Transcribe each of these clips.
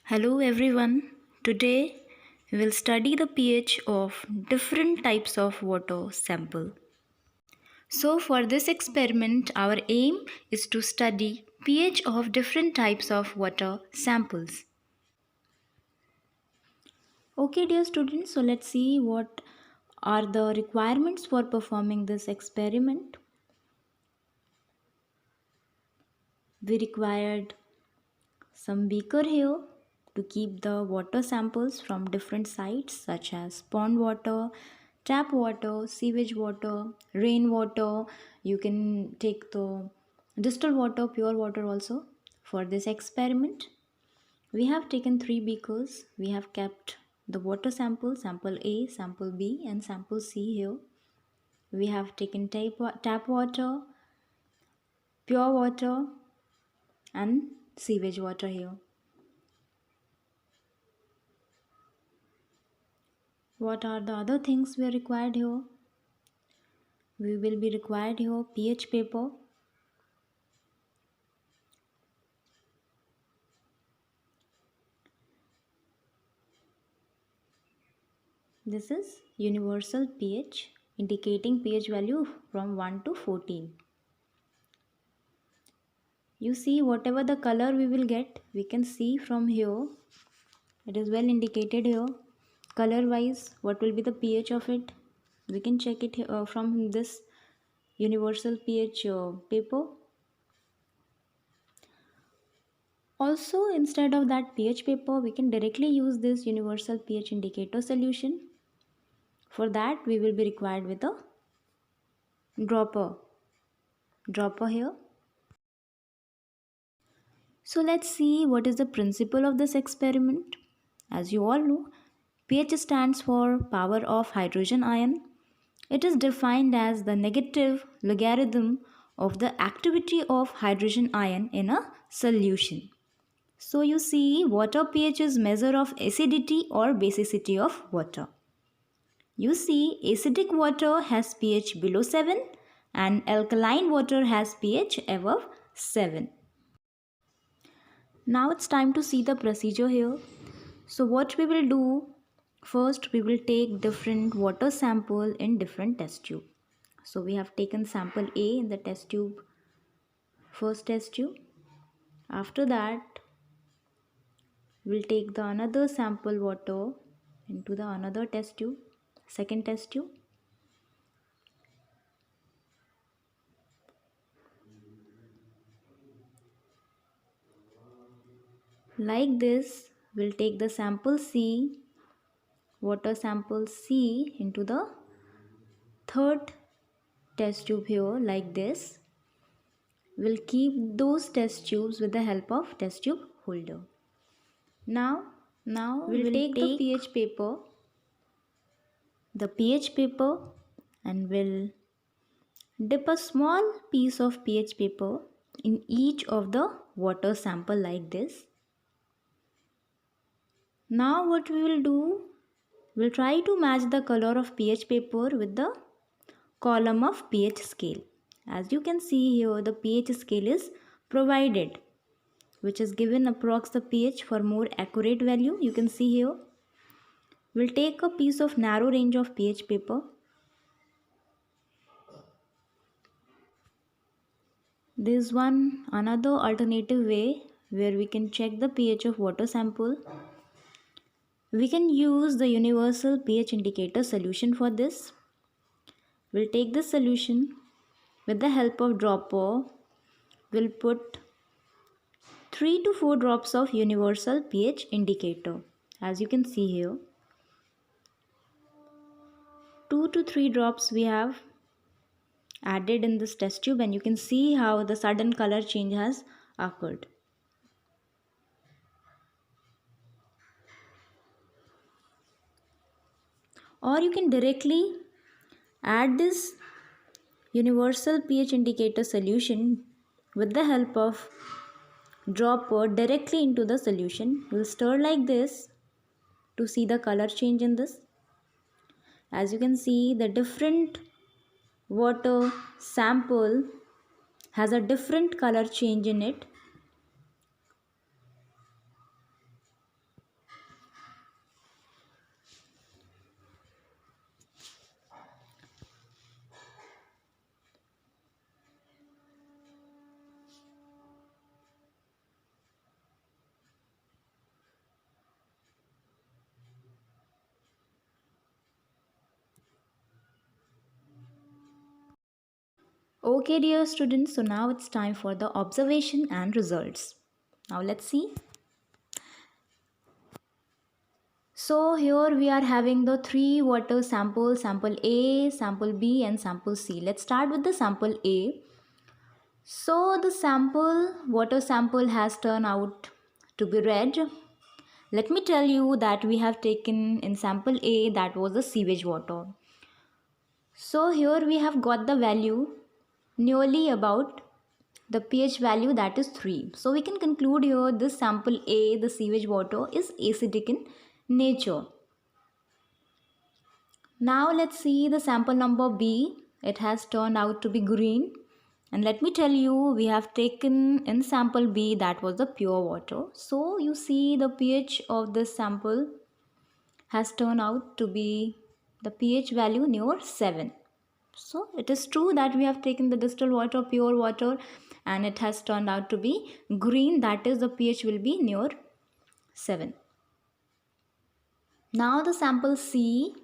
Hello everyone. Today we will study the pH of different types of water sample. So for this experiment our aim is to study pH of different types of water samples. Okay dear students, so let's see what are the requirements for performing this experiment. We required some beaker here to keep the water samples from different sites such as pond water, tap water, sewage water, rainwater. You can take the distilled water, pure water also. For this experiment, we have taken 3 beakers. We have kept the water sample A, sample B and sample C here. We have taken tap water, pure water and sewage water here. What are the other things we are required here? We will be required here pH paper, this is universal pH indicating pH value from 1 to 14. You see whatever the color we will get, we can see from here. It is well indicated here. Color wise, what will be the pH of it? We can check it from this universal pH paper. Also, instead of that pH paper, we can directly use this universal pH indicator solution. For that, we will be required with a dropper here. So let's see what is the principle of this experiment. As you all know, pH stands for power of hydrogen ion. It is defined as the negative logarithm of the activity of hydrogen ion in a solution. So you see, water pH is measure of acidity or basicity of water. You see, acidic water has pH below 7 and alkaline water has pH above 7. Now it's time to see the procedure here. So what we will do, first we will take different water sample in different test tube. So we have taken sample A in the test tube, first test tube. After that, we'll take the another sample water into the another test tube, second test tube. Like this, we'll take the sample C, water sample C into the third test tube here like this. We'll keep those test tubes with the help of test tube holder. Now we'll take the pH paper and we'll dip a small piece of pH paper in each of the water sample like this. Now what we will do, we'll try to match the color of pH paper with the column of pH scale. As you can see here, the pH scale is provided, which is given approx the pH for more accurate value. You can see here. We'll take a piece of narrow range of pH paper. This one another alternative way where we can check the pH of water sample. We can use the universal pH indicator solution for this. We'll take this solution with the help of dropper. We'll put 3 to 4 drops of universal pH indicator. As you can see here, 2 to 3 drops we have added in this test tube and you can see how the sudden color change has occurred. Or you can directly add this universal pH indicator solution with the help of dropper directly into the solution. We'll stir like this to see the color change in this. As you can see, the different water sample has a different color change in it. Okay, dear students, so now it's time for the observation and results. Now let's see. So here we are having the three water samples, sample A, sample B and sample C. Let's start with the sample A. So the water sample has turned out to be red. Let me tell you that we have taken in sample A, that was the sewage water. So here we have got the value nearly about the pH value, that is 3. So we can conclude here this sample A, the sewage water, is acidic in nature. Now let's see the sample number B. It has turned out to be green. And let me tell you, we have taken in sample B, that was the pure water. So you see the pH of this sample has turned out to be the pH value near 7. So it is true that we have taken the distilled water, pure water, and it has turned out to be green, that is the pH will be near 7. Now the sample C.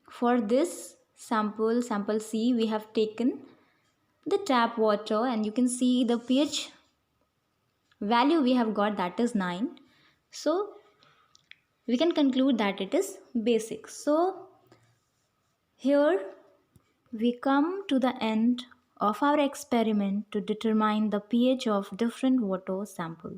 For this sample C, we have taken the tap water and you can see the pH value we have got, that is 9. So we can conclude that it is basic. So here we come to the end of our experiment to determine the pH of different water sample.